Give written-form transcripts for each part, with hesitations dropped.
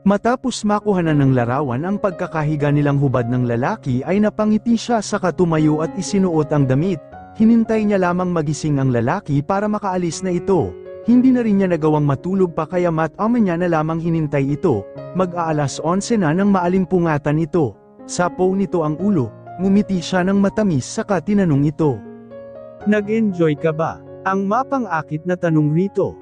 Matapos makuhanan ng larawan ang pagkakahiga nilang hubad ng lalaki ay napangiti siya saka tumayo at isinuot ang damit. Hinintay niya lamang magising ang lalaki para makaalis na ito. Hindi na rin niya nagawang matulog pa kaya matama niya na lamang hinintay ito. Mag-aalas 11 na nang maalimpungatan ito. Sapaw nito ang ulo, ngumiti siya ng matamis saka tinanong ito. Nag-enjoy ka ba? Ang mapang-akit na tanong rito.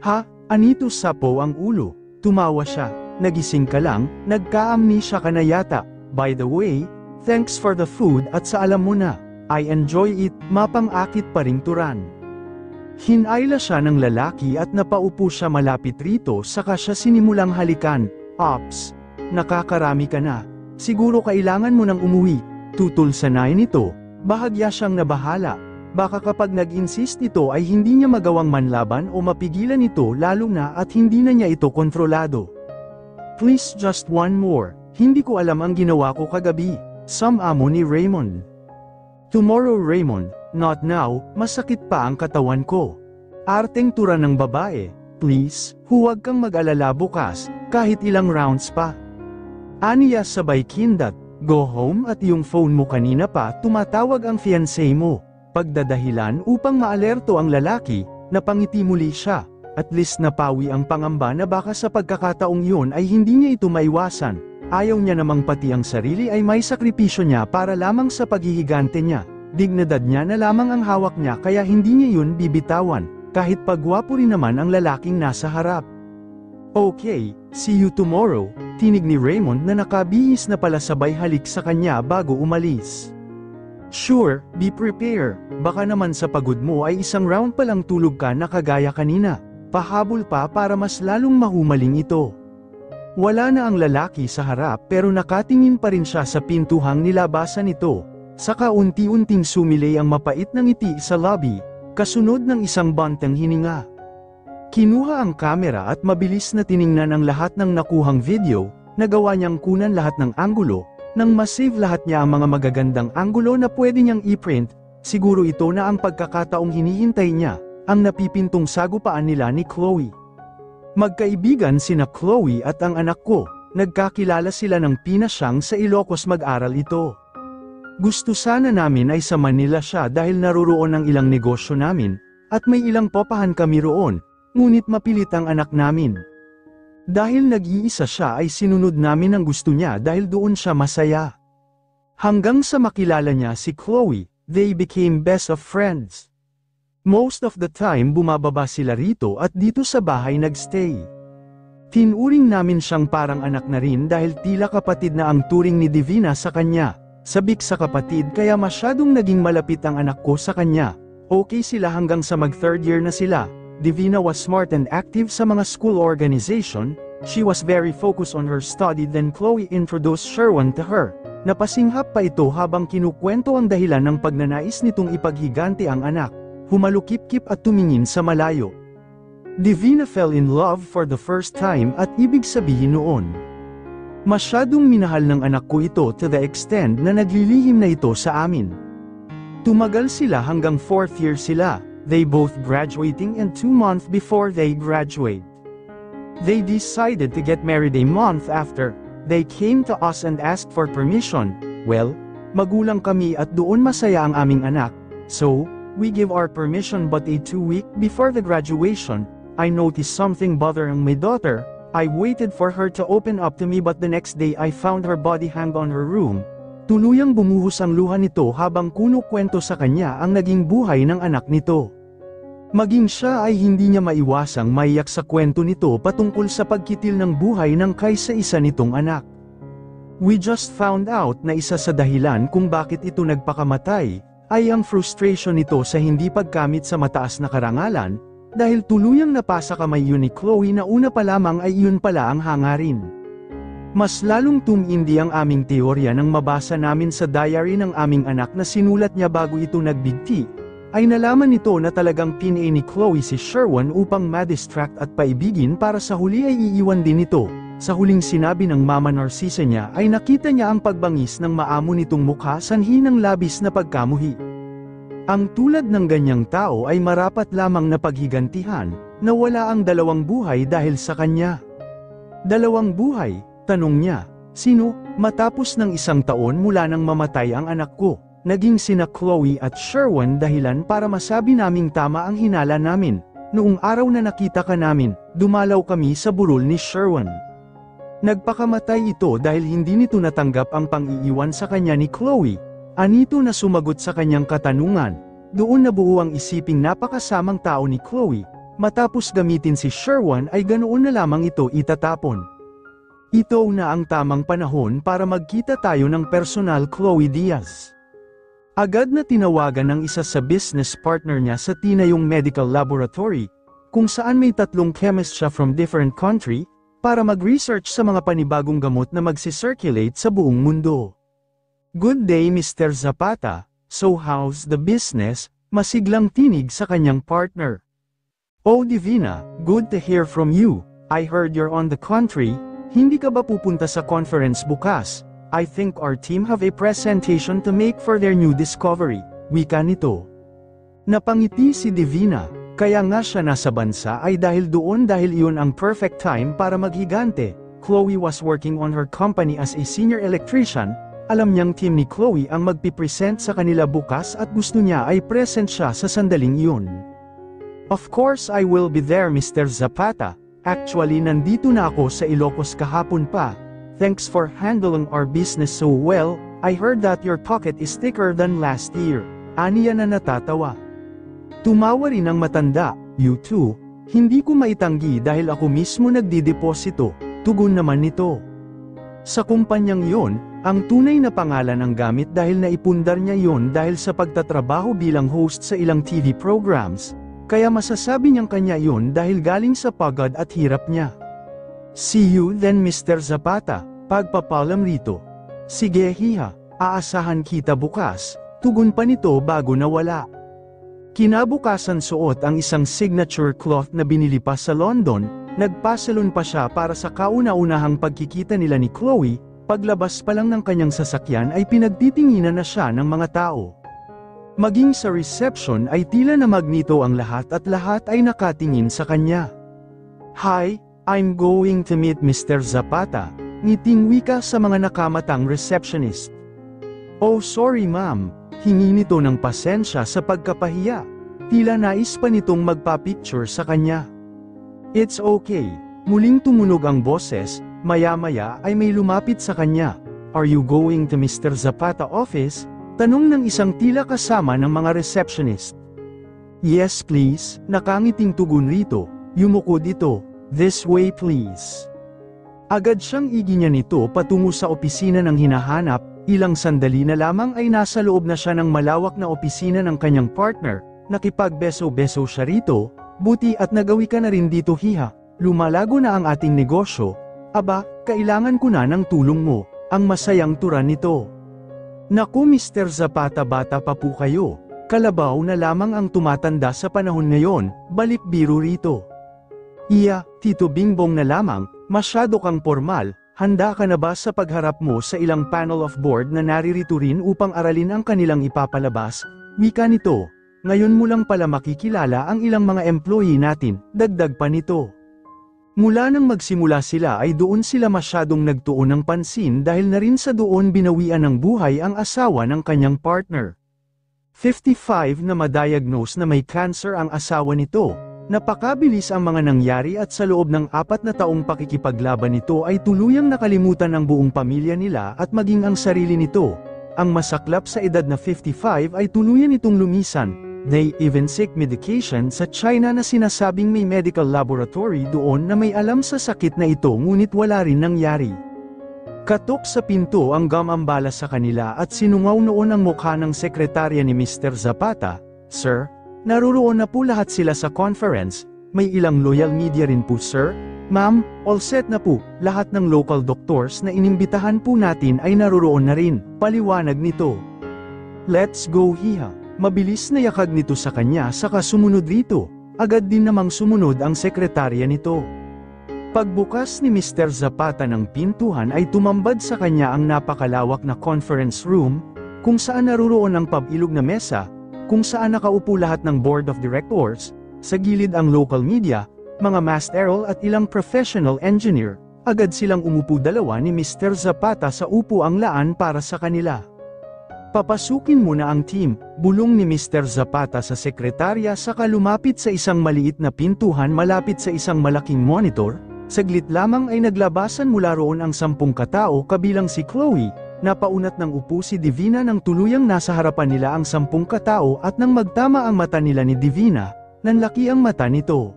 Ha? Anito sapaw ang ulo? Tumawa siya. Nagising ka lang, nagka-amnesia ka na yata. By the way, thanks for the food at sa alam mo na, I enjoy it, mapang-akit pa ring turan. Hinayla siya ng lalaki at napaupo siya malapit rito saka siya sinimulang halikan. Ops, nakakarami ka na. Siguro kailangan mo nang umuwi. Tutol sanayin ito, bahagya siyang nabahala. Baka kapag nag-insist ito ay hindi niya magawang manlaban o mapigilan ito lalo na at hindi na niya ito kontrolado. Please just one more, hindi ko alam ang ginawa ko kagabi, samamo ni Raymond. Tomorrow Raymond, not now, masakit pa ang katawan ko. Arteng tura ng babae, please, huwag kang mag-alala bukas, kahit ilang rounds pa. Aniya sabay kindat, go home at yung phone mo kanina pa tumatawag ang fiancé mo. Pagdadahilan upang maalerto ang lalaki, napangiti muli siya. At least napawi ang pangamba na baka sa pagkakataong yun ay hindi niya ito maiwasan. Ayaw niya namang pati ang sarili ay may sakripisyo niya para lamang sa paghihigante niya. Dignidad niya na lamang ang hawak niya kaya hindi niya yun bibitawan, kahit pagwapo rin naman ang lalaking nasa harap. Okay, see you tomorrow, tinig ni Raymond na nakabihis na pala sabay halik sa kanya bago umalis. Sure, be prepared, baka naman sa pagod mo ay isang round pa lang tulog ka na kagaya kanina. Pahabol pa para mas lalong mahumaling ito. Wala na ang lalaki sa harap pero nakatingin pa rin siya sa pintuhang nilabasan nito. Saka unti-unting sumilay ang mapait na ngiti sa lobby, kasunod ng isang bantang hininga. Kinuha ang kamera at mabilis na tiningnan ang lahat ng nakuhang video, nagawa niyang kunan lahat ng anggulo, nang masave lahat niya ang mga magagandang anggulo na pwede niyang i-print, siguro ito na ang pagkakataong hinihintay niya. Ang napipintong sagupaan nila ni Chloe. Magkaibigan sina Chloe at ang anak ko, nagkakilala sila ng pinasyang sa Ilocos mag-aral ito. Gusto sana namin ay sa Manila siya dahil naroroon ang ilang negosyo namin, at may ilang papahan kami roon, ngunit mapilit ang anak namin. Dahil nag-iisa siya ay sinunod namin ang gusto niya dahil doon siya masaya. Hanggang sa makilala niya si Chloe, they became best of friends. Most of the time bumababa sila rito at dito sa bahay nagstay. Tinuring namin siyang parang anak na rin dahil tila kapatid na ang turing ni Divina sa kanya. Sabik sa kapatid kaya masyadong naging malapit ang anak ko sa kanya. Okay sila hanggang sa mag-third year na sila. Divina was smart and active sa mga school organization. She was very focused on her study then Chloe introduced Sherwan to her. Napasinghap pa ito habang kinukwento ang dahilan ng pagnanais nitong ipaghigante ang anak. Humalukip-kip at tumingin sa malayo. Divina fell in love for the first time at ibig sabihin noon. Masyadong minahal ng anak ko ito to the extent na naglilihim na ito sa amin. Tumagal sila hanggang 4th year sila, they both graduating and 2 months before they graduate. They decided to get married a month after. They came to us and asked for permission. Well, magulang kami at doon masaya ang aming anak, so, we give our permission but a 2 week before the graduation, I noticed something bothering my daughter. I waited for her to open up to me but the next day I found her body hanged on her room. Tuluyang bumuhos ang luha nito habang kunukwento sa kanya ang naging buhay ng anak nito. Maging siya ay hindi niya maiwasang maiyak sa kwento nito patungkol sa pagkitil ng buhay ng kaysa-isa nitong anak. We just found out na isa sa dahilan kung bakit ito nagpakamatay ay ang frustration nito sa hindi pagkamit sa mataas na karangalan, dahil tuluyang napasa kamay yun ni Chloe na una pa lamang ay yun pala ang hangarin. Mas lalong tumindi ang aming teorya nang mabasa namin sa diary ng aming anak na sinulat niya bago ito nagbigti, ay nalaman nito na talagang pina ni Chloe si Sherwan upang ma-distract at paibigin para sa huli ay iiwan din ito. Sa huling sinabi ng Mama Narcisa niya ay nakita niya ang pagbangis ng maamo nitong mukha sanhi ng labis na pagkamuhi. Ang tulad ng ganyang tao ay marapat lamang na paghigantihan, na wala ang dalawang buhay dahil sa kanya. Dalawang buhay, tanong niya. Sino? Matapos ng 1 taon mula nang mamatay ang anak ko, naging sina Chloe at Sherwin dahilan para masabi naming tama ang hinala namin. Noong araw na nakita ka namin, dumalaw kami sa burol ni Sherwin. Nagpakamatay ito dahil hindi nito natanggap ang pang-iiwan sa kanya ni Chloe. Anito na sumagot sa kanyang katanungan. Doon nabuo ang isiping napakasamang tao ni Chloe. Matapos gamitin si Sherwin ay ganoon na lamang ito itatapon. Ito na ang tamang panahon para magkita tayo ng personal, Chloe Diaz. Agad na tinawagan ng isa sa business partner niya sa tinayong medical laboratory, kung saan may 3 chemist siya from different country, para mag-research sa mga panibagong gamot na magsi-circulate sa buong mundo. Good day Mr. Zapata, so how's the business? Masiglang tinig sa kanyang partner. Oh Divina, good to hear from you. I heard you're on the country. Hindi ka ba pupunta sa conference bukas? I think our team have a presentation to make for their new discovery. Wika nito. Napangiti si Divina, kaya nga siya nasa bansa ay dahil iyon ang perfect time para maghigante. Chloe was working on her company as a senior electrician. Alam niyang team ni Chloe ang magpipresent sa kanila bukas at gusto niya ay present siya sa sandaling iyon. Of course I will be there Mr. Zapata. Actually nandito na ako sa Ilocos kahapon pa. Thanks for handling our business so well. I heard that your pocket is thicker than last year. Aniya na natatawa. Tumawa rin ang matanda. You too. Hindi ko maitanggi dahil ako mismo nagdideposito. Tugon naman nito. Sa kumpanyang yon, ang tunay na pangalan ang gamit dahil naipundar niya yon dahil sa pagtatrabaho bilang host sa ilang TV programs. Kaya masasabi niyang kanya yun dahil galing sa pagod at hirap niya. See you then Mr. Zapata, pagpapalam rito. Sige hiha, aasahan kita bukas, tugon pa nito bago nawala. Kinabukasan suot ang isang signature cloth na binili pa sa London, nagpasalon pa siya para sa kauna-unahang pagkikita nila ni Chloe, paglabas pa lang ng kanyang sasakyan ay pinagtitinginan na siya ng mga tao. Maging sa reception ay tila na magnito ang lahat at lahat ay nakatingin sa kanya. Hi, I'm going to meet Mr. Zapata, ngiting wika sa mga nakamatang receptionist. Oh sorry ma'am, hingi nito ng pasensya sa pagkapahiya. Tila nais pa nitong magpa-picture sa kanya. It's okay, muling tumunog ang boses, maya-maya ay may lumapit sa kanya. Are you going to Mr. Zapata office? Tanong ng isang tila kasama ng mga receptionist. Yes please, nakangiting tugon rito, yumukod ito, this way please. Agad siyang iginya nito patungo sa opisina ng hinahanap, ilang sandali na lamang ay nasa loob na siya ng malawak na opisina ng kanyang partner, nakipagbeso-beso siya rito, buti at nagawi ka na rin dito hiha, lumalago na ang ating negosyo, aba, kailangan ko na ng tulong mo, ang masayang tura nito. Naku Mr. Zapata bata pa po kayo, kalabaw na lamang ang tumatanda sa panahon ngayon, balik biro rito. Iya, Tito Bingbong na lamang, masyado kang formal, handa ka na ba sa pagharap mo sa ilang panel of board na naririto rin upang aralin ang kanilang ipapalabas? Wika nito, ngayon mo lang pala makikilala ang ilang mga employee natin, dagdag pa nito. Mula nang magsimula sila ay doon sila masyadong nagtuon ng pansin dahil na rin sa doon binawian ng buhay ang asawa ng kanyang partner. 55 na ma-diagnose na may cancer ang asawa nito. Napakabilis ang mga nangyari at sa loob ng 4 na taong pakikipaglaban nito ay tuluyang nakalimutan ang buong pamilya nila at maging ang sarili nito. Ang masaklap sa edad na 55 ay tuluyan itong lumisan. They even seek medication sa China na sinasabing may medical laboratory doon na may alam sa sakit na ito ngunit wala rin nangyari. Katok sa pinto ang gumambala sa kanila at sinungaw noon ang mukha ng sekretarya ni Mr. Zapata. Sir, naroroon na po lahat sila sa conference, may ilang loyal media rin po sir. Ma'am, all set na po, lahat ng local doctors na inimbitahan po natin ay naroroon na rin, paliwanag nito. Let's go hiha. Mabilis na yakag nito sa kanya saka sumunod rito, agad din namang sumunod ang sekretarya nito. Pagbukas ni Mr. Zapata ng pintuhan ay tumambad sa kanya ang napakalawak na conference room, kung saan naroroon ang pabilog na mesa, kung saan nakaupo lahat ng board of directors, sa gilid ang local media, mga master at ilang professional engineer, agad silang umupo dalawa ni Mr. Zapata sa upuang laan para sa kanila. Papasukin mo na ang team, bulong ni Mr. Zapata sa sekretarya saka lumapit sa isang maliit na pintuhan malapit sa isang malaking monitor. Saglit lamang ay naglabasan mula roon ang 10 katao kabilang si Chloe. Napaunat ng upo si Divina nang tuluyang nasa harapan nila ang 10 katao at nang magtama ang mata nila ni Divina, nanlaki ang mata nito.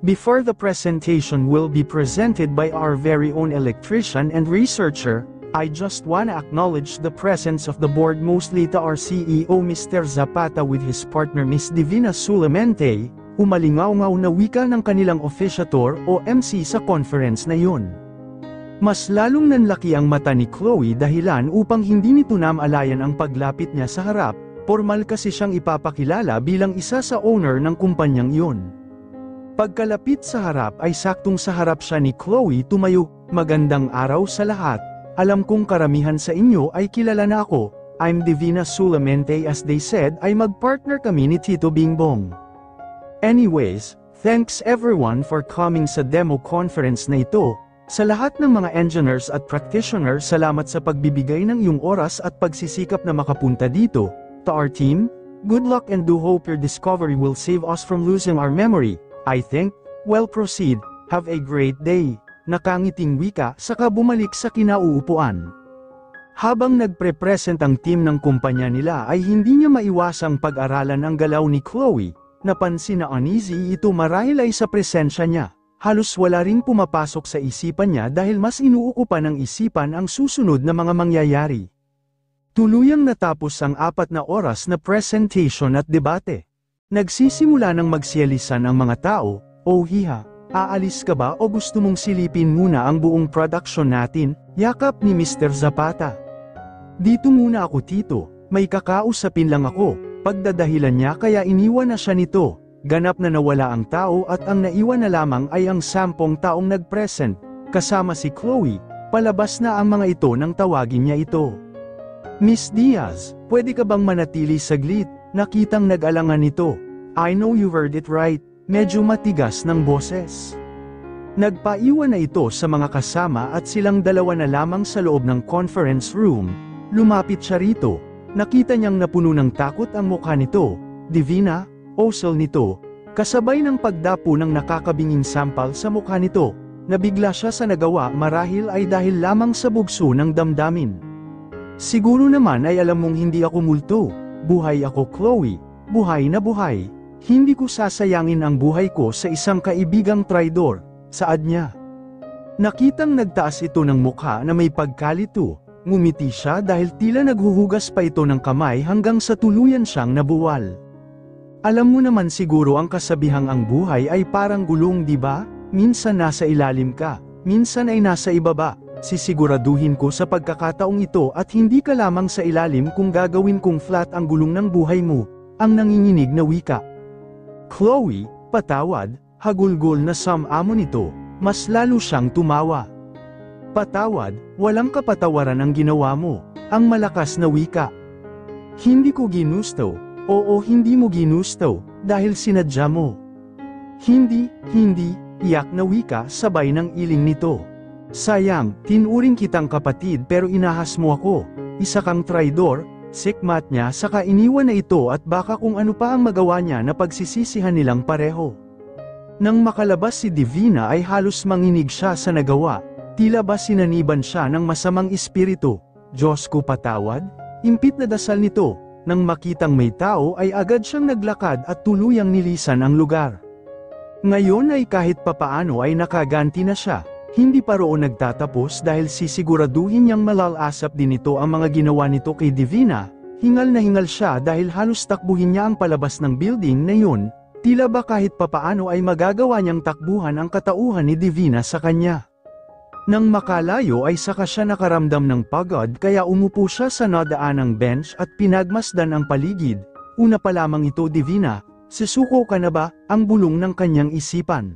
Before the presentation will be presented by our very own electrician and researcher, I just wanna acknowledge the presence of the board, mostly to our CEO Mr. Zapata with his partner Miss Divina Sulamente, umalingaw-ngaw na wika ng kanilang officiator o MC sa conference na yun. Mas lalong nanlaki ang mata ni Chloe dahilan upang hindi nito namalayan ang paglapit niya sa harap, formal kasi siyang ipapakilala bilang isa sa owner ng kumpanyang yun. Pagkalapit sa harap ay saktong sa harap siya ni Chloe tumayo. Magandang araw sa lahat, alam kong karamihan sa inyo ay kilala na ako, I'm Divina Sulamente, as they said ay magpartner kami ni Tito Bingbong. Anyways, thanks everyone for coming sa demo conference na ito. Sa lahat ng mga engineers at practitioners, salamat sa pagbibigay ng iyong oras at pagsisikap na makapunta dito. To our team, good luck and do hope your discovery will save us from losing our memory. I think, well proceed, have a great day. Nakangiting wika saka bumalik sa kinauupuan. Habang nagpre-present ang team ng kumpanya nila ay hindi niya maiwasang pag-aralan ang galaw ni Chloe. Napansin na uneasy ito marahil ay sa presensya niya. Halos wala ring pumapasok sa isipan niya dahil mas inuukupan ng isipan ang susunod na mga mangyayari. Tuluyang natapos ang 4 na oras na presentation at debate. Nagsisimula ng magsialisan ang mga tao. Oh hiha, aalis ka ba o gusto mong silipin muna ang buong production natin? Yakap ni Mr. Zapata. Dito muna ako tito, may kakausapin lang ako. Pagdadahilan niya kaya iniwan na siya nito. Ganap na nawala ang tao at ang naiwan na lamang ay ang 10 taong nag-present. Kasama si Chloe, palabas na ang mga ito nang tawagin niya ito. Miss Diaz, pwede ka bang manatili saglit? Nakitang nag-alangan nito. I know you heard it right, medyo matigas ng boses. Nagpaiwan na ito sa mga kasama at silang dalawa na lamang sa loob ng conference room. Lumapit siya rito. Nakita niyang napuno ng takot ang mukha nito. Divina, osel nito. Kasabay ng pagdapo ng nakakabinging sampal sa mukha nito. Nabigla siya sa nagawa marahil ay dahil lamang sa bugso ng damdamin. Siguro naman ay alam mong hindi ako multo. Buhay ako Chloe, buhay na buhay. Hindi ko sasayangin ang buhay ko sa isang kaibigang traidor, saad niya. Nakitang nagtaas ito ng mukha na may pagkalito, ngumiti siya dahil tila naghuhugas pa ito ng kamay hanggang sa tuluyan siyang nabuwal. Alam mo naman siguro ang kasabihang ang buhay ay parang gulong, di ba? Minsan nasa ilalim ka, minsan ay nasa ibaba. Sisiguraduhin ko sa pagkakataong ito at hindi ka lamang sa ilalim kung gagawin kong flat ang gulong ng buhay mo, ang nanginginig na wika. Chloe, patawad, hagulgol na amo nito, mas lalo siyang tumawa. Patawad, walang kapatawaran ang ginawa mo, ang malakas na wika. Hindi ko ginusto, oo hindi mo ginusto, dahil sinadya mo. Hindi, iyak na wika sabay ng iling nito. Sayang, tinuring kitang kapatid pero inahas mo ako, isa kang traidor, sikmat niya saka iniwan na ito at baka kung ano pa ang magawa niya na pagsisisihan nilang pareho. Nang makalabas si Divina ay halos manginig siya sa nagawa, tila ba sinaniban siya ng masamang espiritu. Diyos ko patawad, impit na dasal nito, nang makitang may tao ay agad siyang naglakad at tuluyang nilisan ang lugar. Ngayon ay kahit papaano ay nakaganti na siya. Hindi pa roon nagtatapos dahil sisiguraduhin niyang malalasap din ito ang mga ginawa nito kay Divina. Hingal na hingal siya dahil halos takbuhin niya ang palabas ng building na yun, tila ba kahit papaano ay magagawa niyang takbuhan ang katauhan ni Divina sa kanya. Nang makalayo ay saka siya nakaramdam ng pagod kaya umupo siya sa nadaanang bench at pinagmasdan ang paligid. Una pa lamang ito Divina, susuko ka na ba, ang bulong ng kanyang isipan.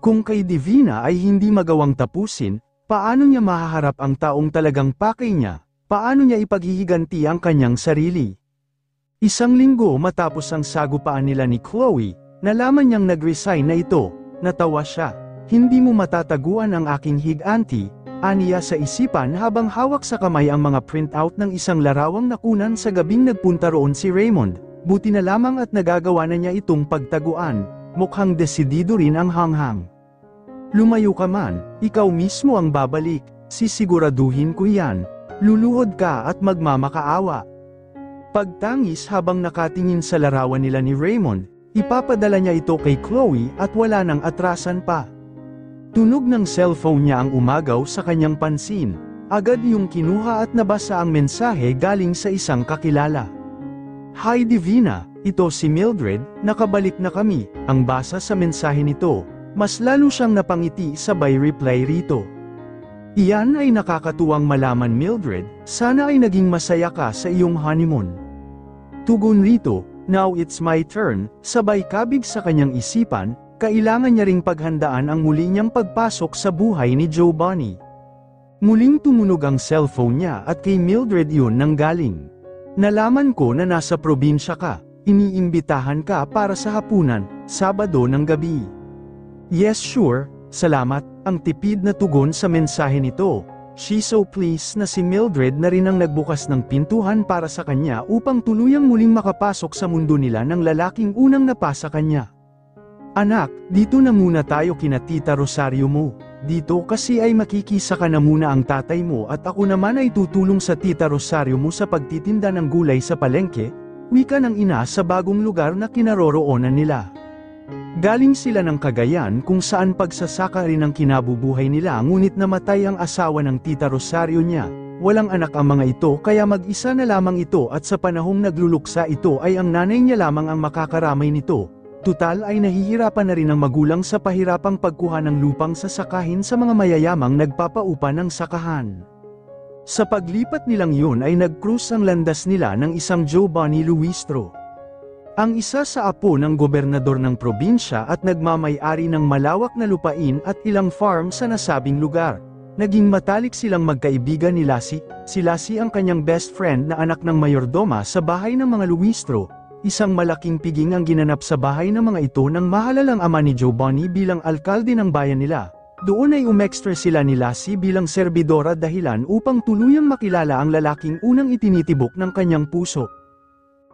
Kung kay Divina ay hindi magawang tapusin, paano niya mahaharap ang taong talagang pakay niya? Paano niya ipaghihiganti ang kanyang sarili? Isang linggo matapos ang sagupaan nila ni Chloe, nalaman niyang nag-resign na ito, natawa siya. Hindi mo matataguan ang aking higanti, aniya sa isipan habang hawak sa kamay ang mga printout ng isang larawang nakunan sa gabing nagpunta roon si Raymond. Buti na lamang at nagagawa na niya itong pagtaguan, mukhang desidido rin ang hanghang. Lumayo ka man, ikaw mismo ang babalik, sisiguraduhin ko yan, luluhod ka at magmamakaawa. Pagtangis habang nakatingin sa larawan nila ni Raymond, ipapadala niya ito kay Chloe at wala nang atrasan pa. Tunog ng cellphone niya ang umagaw sa kanyang pansin, agad yung kinuha at nabasa ang mensahe galing sa isang kakilala. Hi Divina, ito si Mildred, nakabalik na kami, ang basa sa mensahe nito, mas lalo siyang napangiti sabay reply rito. Iyan ay nakakatuwang malaman Mildred, sana ay naging masaya ka sa iyong honeymoon. Tugon rito, now it's my turn, sabay kabig sa kanyang isipan, kailangan niya ring paghandaan ang muli niyang pagpasok sa buhay ni Giovanni. Muling tumunog ang cellphone niya at kay Mildred yun nanggaling. Nalaman ko na nasa probinsya ka, iniimbitahan ka para sa hapunan, Sabado ng gabi. Yes sure, salamat, ang tipid na tugon sa mensahe nito. She's so pleased na si Mildred na rin ang nagbukas ng pintuhan para sa kanya upang tuluyang muling makapasok sa mundo nila ng lalaking unang napasa kanya. Anak, dito na muna tayo kina Tita Rosario mo. Dito kasi ay makikisaka na muna ang tatay mo at ako naman ay tutulong sa Tita Rosario mo sa pagtitinda ng gulay sa palengke, wika ng ina sa bagong lugar na kinaroroonan nila. Galing sila ng Cagayan kung saan pagsasaka rin ang kinabubuhay nila ngunit namatay ang asawa ng Tita Rosario niya. Walang anak ang mga ito kaya mag-isa na lamang ito at sa panahong nagluluksa ito ay ang nanay niya lamang ang makakaramay nito. Tutal ay nahihirapan na rin ang magulang sa pahirapang pagkuha ng lupang sasakahin sa mga mayayamang nagpapaupa ng sakahan. Sa paglipat nilang yun ay nag-cruise ang landas nila ng isang Giovanni Luistro. Ang isa sa apo ng gobernador ng probinsya at nagmamay-ari ng malawak na lupain at ilang farm sa nasabing lugar. Naging matalik silang magkaibigan ni Lassie, si Lassie ang kanyang best friend na anak ng mayordoma sa bahay ng mga Luistro. Isang malaking piging ang ginanap sa bahay ng mga ito ng mahalalang ama ni Giovanni bilang alkalde ng bayan nila. Doon ay umextra sila ni Lassie bilang serbidora dahilan upang tuluyang makilala ang lalaking unang itinitibok ng kanyang puso.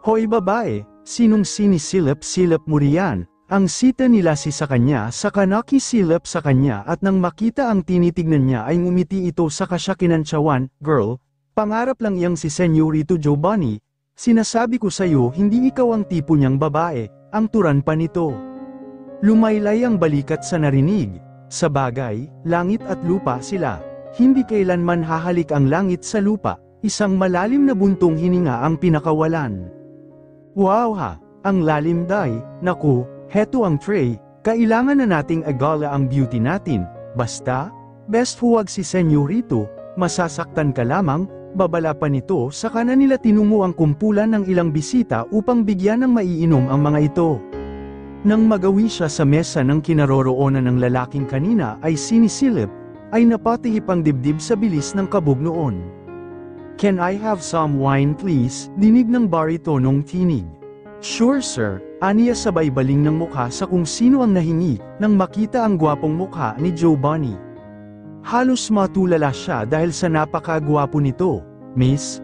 Hoy babae, sinong sinisilip-silip mo riyan? Ang sita ni Lassie sa kanya saka nakisilip sa kanya at nang makita ang tinitignan niya ay ngumiti ito sa siya kinantsawan, girl, pangarap lang iyang si Senyorito Giovanni. Sinasabi ko sa'yo hindi ikaw ang tipo niyang babae, ang turan pa nito. Lumaylay ang balikat sa narinig. Sa bagay, langit at lupa sila. Hindi kailanman hahalik ang langit sa lupa, isang malalim na buntong hininga ang pinakawalan. Wow ha, ang lalim day, naku, heto ang tray, kailangan na nating agala ang beauty natin, basta, best huwag si Senyorito, masasaktan ka lamang. Babala pa nito sa kanan nila tinungo ang kumpulan ng ilang bisita upang bigyan ng maiinom ang mga ito. Nang magawi siya sa mesa ng kinaroroonan ng lalaking kanina ay sinisilip, ay napatihip ang dibdib sa bilis ng kabog noon. Can I have some wine please? Dinig ng baritonong tinig. Sure sir, aniya sabay baling ng mukha sa kung sino ang nahingi, nang makita ang gwapong mukha ni Giovanni. Halos matulala siya dahil sa napakagwapo nito. Miss,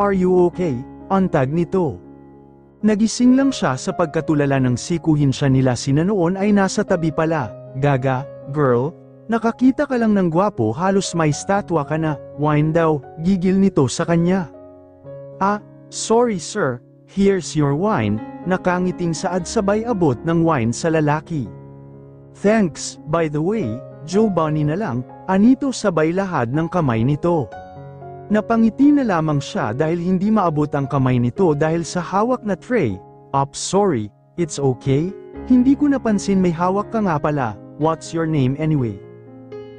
are you okay? Antag nito. Nagising lang siya sa pagkatulala ng sikuhin siya nila sina noon ay nasa tabi pala. Gaga, girl, nakakita ka lang ng gwapo halos may statwa ka na, wine daw, gigil nito sa kanya. Ah, sorry sir, here's your wine, nakangiting saad sabay abot ng wine sa lalaki. Thanks, by the way, Giovanni na lang, anito sabay lahad ng kamay nito. Napangiti na lamang siya dahil hindi maabot ang kamay nito dahil sa hawak na tray. Sorry, it's okay? Hindi ko napansin may hawak ka nga pala, what's your name anyway?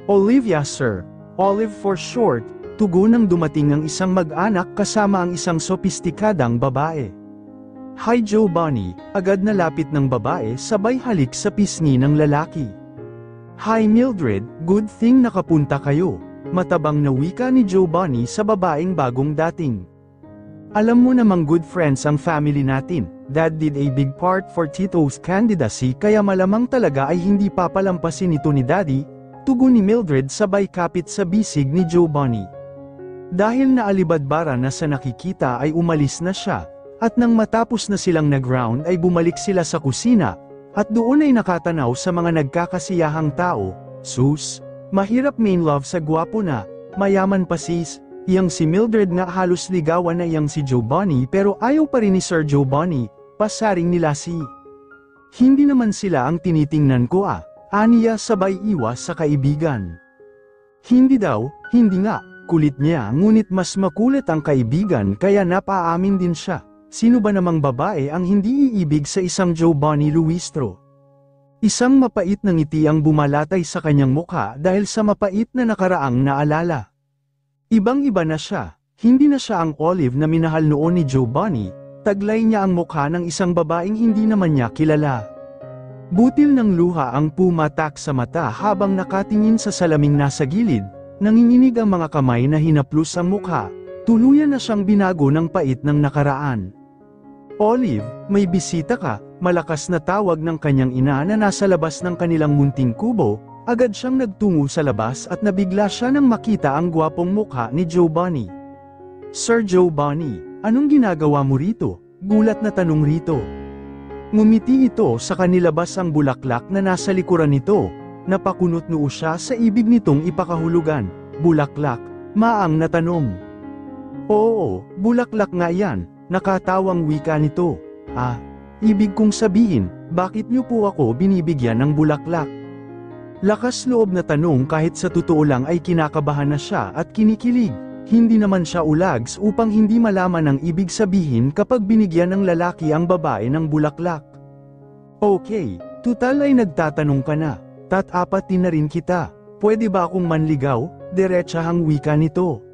Olivia sir, Olive for short, tugon nang dumating ang isang mag-anak kasama ang isang sopistikadang babae. Hi Giovanni, agad na lapit ng babae sabay halik sa pisngi ng lalaki. Hi Mildred, good thing nakapunta kayo. Matabang na wika ni Giovanni sa babaeng bagong dating. Alam mo namang good friends ang family natin. Dad did a big part for Tito's candidacy kaya malamang talaga ay hindi papalampasin ito ni Daddy, tugon ni Mildred sabay kapit sa bisig ni Giovanni. Dahil naalibadbara na sa nakikita ay umalis na siya, at nang matapos na silang nag-round ay bumalik sila sa kusina, at doon ay nakatanaw sa mga nagkakasiyahang tao. Sus, mahirap main love sa gwapo na, mayaman pa sis. Iyang si Mildred nga halos ligawan na iyang si Giovanni pero ayaw pa rin ni Sir Giovanni, pasaring nila si. Hindi naman sila ang tinitingnan ko aniya sabay iwas sa kaibigan. Hindi daw, hindi nga, kulit niya ngunit mas makulit ang kaibigan kaya napaamin din siya. Sino ba namang babae ang hindi iibig sa isang Giovanni Luistro? Isang mapait na ngiti ang bumalatay sa kanyang mukha dahil sa mapait na nakaraang naalala. Ibang-iba na siya, hindi na siya ang Olive na minahal noon ni Giovanni, taglay niya ang mukha ng isang babaeng hindi naman niya kilala. Butil ng luha ang pumatak sa mata habang nakatingin sa salaming nasa gilid, nanginginig ang mga kamay na hinaplos ang mukha, tuluyan na siyang binago ng pait ng nakaraan. Olive, may bisita ka, malakas na tawag ng kanyang ina na nasa labas ng kanilang munting kubo. Agad siyang nagtungo sa labas at nabigla siya nang makita ang gwapong mukha ni Giovanni. Sir Giovanni, anong ginagawa mo rito? Gulat na tanong rito. Ngumiti ito sa kanilabas ang bulaklak na nasa likuran nito, napakunot noo siya sa ibig nitong ipakahulugan. Bulaklak, maang na tanong. Oo, bulaklak nga yan, nakatawang wika nito. Ibig kong sabihin, bakit niyo po ako binibigyan ng bulaklak? Lakas loob na tanong kahit sa totoo lang ay kinakabahan na siya at kinikilig. Hindi naman siya ulags upang hindi malaman ang ibig sabihin kapag binigyan ng lalaki ang babae ng bulaklak. Okay, tutal ay nagtatanong ka na, tatapatin na rin kita. Pwede ba akong manligaw? Diretsahang wika nito.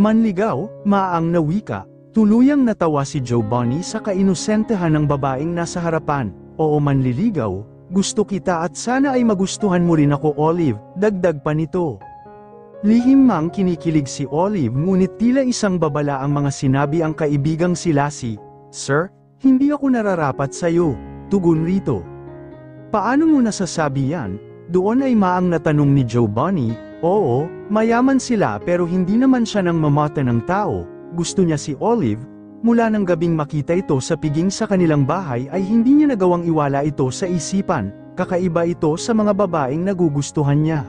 Manligaw? Maang na wika. Tuluyang natawa si Giovanni sa kainosentehan ng babaeng nasa harapan. Oo, manliligaw. Gusto kita at sana ay magustuhan mo rin ako Olive, dagdag pa nito. Lihim mang kinikilig si Olive ngunit tila isang babala ang mga sinabi ang kaibigang si Lassie. Sir, hindi ako nararapat sa'yo, tugon rito. Paano mo nasasabi yan? Doon ay maang natanong ni Giovanni. Oo, mayaman sila pero hindi naman siya nang mamata ng tao. Gusto niya si Olive. Mula ng gabing makita ito sa piging sa kanilang bahay ay hindi niya nagawang iwala ito sa isipan, kakaiba ito sa mga babaeng nagugustuhan niya.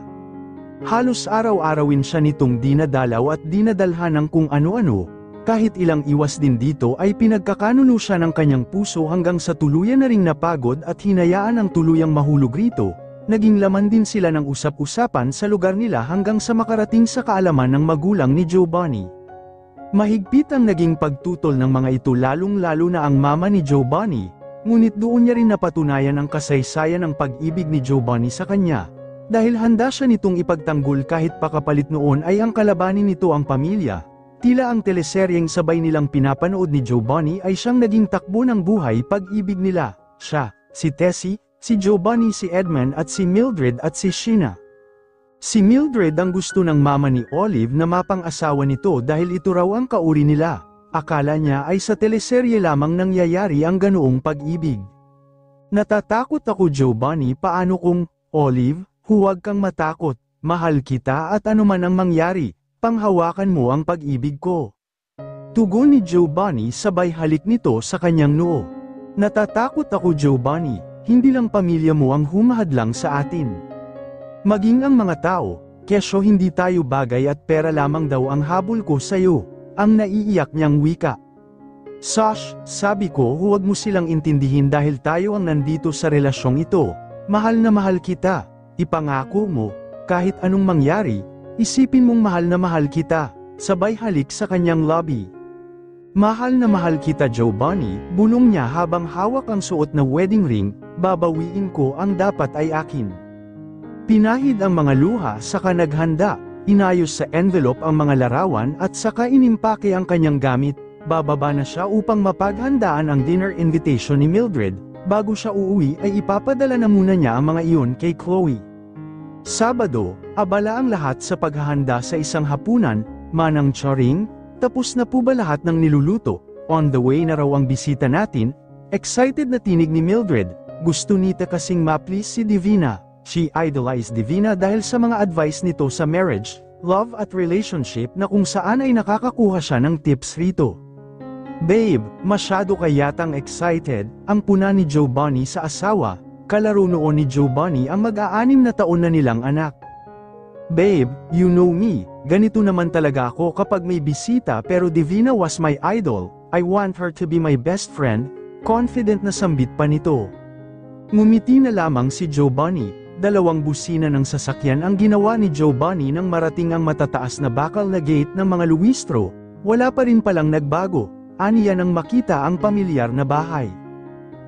Halos araw-arawin siya nitong dinadalaw at dinadalhan ng kung ano-ano, kahit ilang iwas din dito ay pinagkakanuno siya ng kanyang puso hanggang sa tuluyan na ring napagod at hinayaan ang tuluyang mahulog rito, naging laman din sila ng usap-usapan sa lugar nila hanggang sa makarating sa kaalaman ng magulang ni Giovanni. Mahigpit ang naging pagtutol ng mga ito lalong-lalo na ang mama ni Giovanni, ngunit doon niya rin napatunayan ang kasaysayan ng pag-ibig ni Giovanni sa kanya. Dahil handa siya nitong ipagtanggol kahit pakapalit noon ay ang kalabanin nito ang pamilya, tila ang teleseryeng sabay nilang pinapanood ni Giovanni ay siyang naging takbo ng buhay pag-ibig nila, siya, si Tessie, si Giovanni, si Edmund at si Mildred at si Sheena. Si Mildred ang gusto ng mama ni Olive na mapang-asawa nito dahil ito raw ang kauri nila. Akala niya ay sa teleserye lamang nangyayari ang ganoong pag-ibig. Natatakot ako Giovanni, paano kung, Olive, huwag kang matakot, mahal kita at anuman ang mangyari, panghawakan mo ang pag-ibig ko. Tugon ni Giovanni sabay halik nito sa kanyang noo. Natatakot ako Giovanni, hindi lang pamilya mo ang humahadlang sa atin. Maging ang mga tao, kesyo hindi tayo bagay at pera lamang daw ang habol ko sa'yo, ang naiiyak niyang wika. Sash, sabi ko huwag mo silang intindihin dahil tayo ang nandito sa relasyong ito, mahal na mahal kita, ipangako mo, kahit anong mangyari, isipin mong mahal na mahal kita, sabay halik sa kanyang lobby. Mahal na mahal kita Giovanni, bulong niya habang hawak ang suot na wedding ring, babawiin ko ang dapat ay akin. Pinahid ang mga luha saka naghanda, inayos sa envelope ang mga larawan at saka inimpake ang kanyang gamit, bababa na siya upang mapaghandaan ang dinner invitation ni Mildred, bago siya uuwi ay ipapadala na muna niya ang mga iyon kay Chloe. Sabado, abala ang lahat sa paghahanda sa isang hapunan, manang charing, tapos na po ba lahat ng niluluto? On the way na raw ang bisita natin. Excited na tinig ni Mildred. Gusto nita kasing ma-please si Divina. She idolized Divina dahil sa mga advice nito sa marriage, love at relationship na kung saan ay nakakakuha siya ng tips rito. Babe, masyado ka yatang excited, ang puna ni Giovanni sa asawa. Kalaro noon ni Giovanni ang mag-aanim na taon na nilang anak. Babe, you know me, ganito naman talaga ako kapag may bisita pero Divina was my idol, I want her to be my best friend. Confident na sambit pa nito. Ngumiti na lamang si Giovanni. Dalawang busina ng sasakyan ang ginawa ni Giovanni nang marating ang matataas na bakal na gate ng mga Luistro. Wala pa rin palang nagbago, aniya nang makita ang pamilyar na bahay.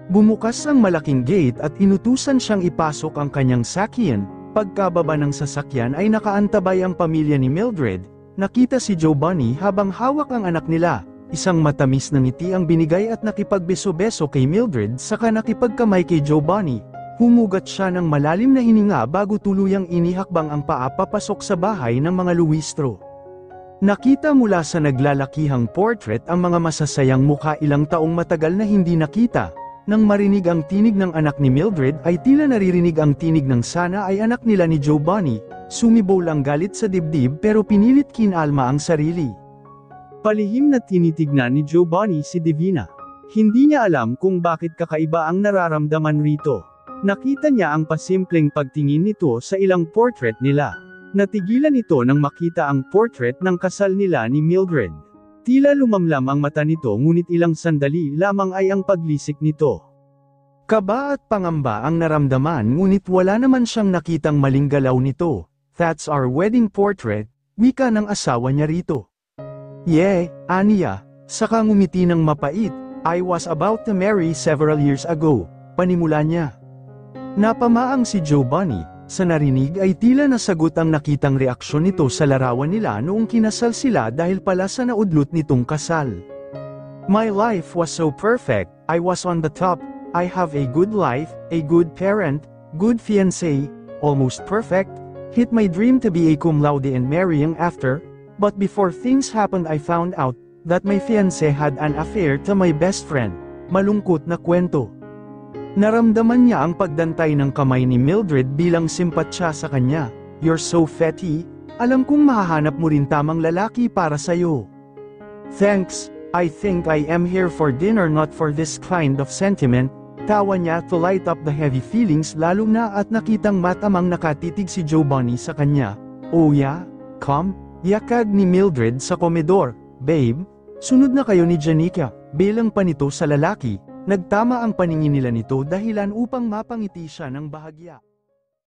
Bumukas ang malaking gate at inutusan siyang ipasok ang kanyang sakyan. Pagkababa ng sasakyan ay nakaantabay ang pamilya ni Mildred. Nakita si Giovanni habang hawak ang anak nila. Isang matamis na ngiti ang binigay at nakipagbeso-beso kay Mildred saka nakipagkamay kay Giovanni. Humugat siya ng malalim na hininga bago tuluyang inihakbang ang paa papasok sa bahay ng mga Luistro. Nakita mula sa naglalakihang portrait ang mga masasayang mukha ilang taong matagal na hindi nakita. Nang marinig ang tinig ng anak ni Mildred ay tila naririnig ang tinig ng sana ay anak nila ni Giovanni. Sumibaw lang galit sa dibdib pero pinilit kinalma ang sarili. Palihim na tinitignan ni Giovanni si Divina. Hindi niya alam kung bakit kakaiba ang nararamdaman rito. Nakita niya ang pasimpleng pagtingin nito sa ilang portrait nila. Natigilan ito nang makita ang portrait ng kasal nila ni Mildred. Tila lumamlam ang mata nito ngunit ilang sandali lamang ay ang paglisik nito. Kaba at pangamba ang naramdaman ngunit wala naman siyang nakitang maling galaw nito. That's our wedding portrait, wika ng asawa niya rito. Yeah, aniya, saka ngumiti ng mapait, I was about to marry several years ago, panimula niya. Napamaang si Giovanni, sa narinig ay tila nasagot ang nakitang reaksyon nito sa larawan nila noong kinasal sila dahil pala sa naudlot nitong kasal. My life was so perfect, I was on the top, I have a good life, a good parent, good fiancé, almost perfect, hit my dream to be a cum laude and marrying after. But before things happened I found out that my fiancé had an affair to my best friend. Malungkot na kwento. Naramdaman niya ang pagdantay ng kamay ni Mildred bilang simpatsya sa kanya. You're so fatty, alam kong mahahanap mo rin tamang lalaki para sa'yo. Thanks, I think I am here for dinner not for this kind of sentiment. Tawa niya to light up the heavy feelings lalo na at nakitang matamang nakatitig si Giovanni sa kanya. Oh yeah? Come? Yakag ni Mildred sa komedor. Babe, sunod na kayo ni Janica. Bilang pa nito sa lalaki, nagtama ang paningin nila nito dahilan upang mapangiti siya ng bahagya.